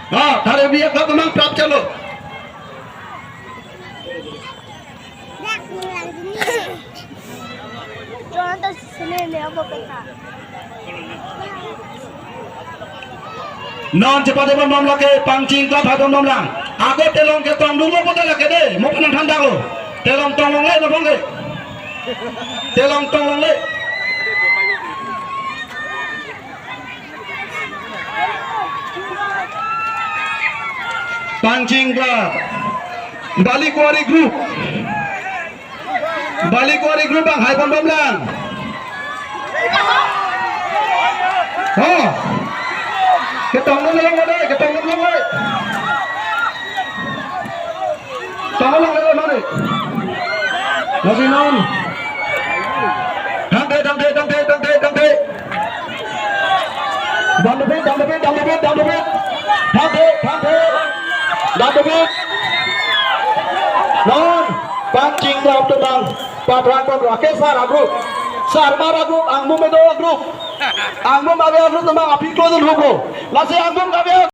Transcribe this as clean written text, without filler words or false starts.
Tarik dia kau memang prap calo. Contoh sini ni apa kata? Non cepat cepat nom lagi pancing kau hadam nom lang. Aku telong ke tong dulu apa tak lagi deh. Mau penang tanda lo. Telong tong long le, nabong le. Telong tong long le. Pancing club. Balikwari group. Balikwari group bang, hai pom pom lang. Oh. Ketong long le, ketong long le. Tong long le mana? Masih non. Dang de. Dang de. Non, pancing dalam tentang patran ke sar mara grup, angmum medo grup, angmum abe grup tentang api kloden hubo, lase angmum abe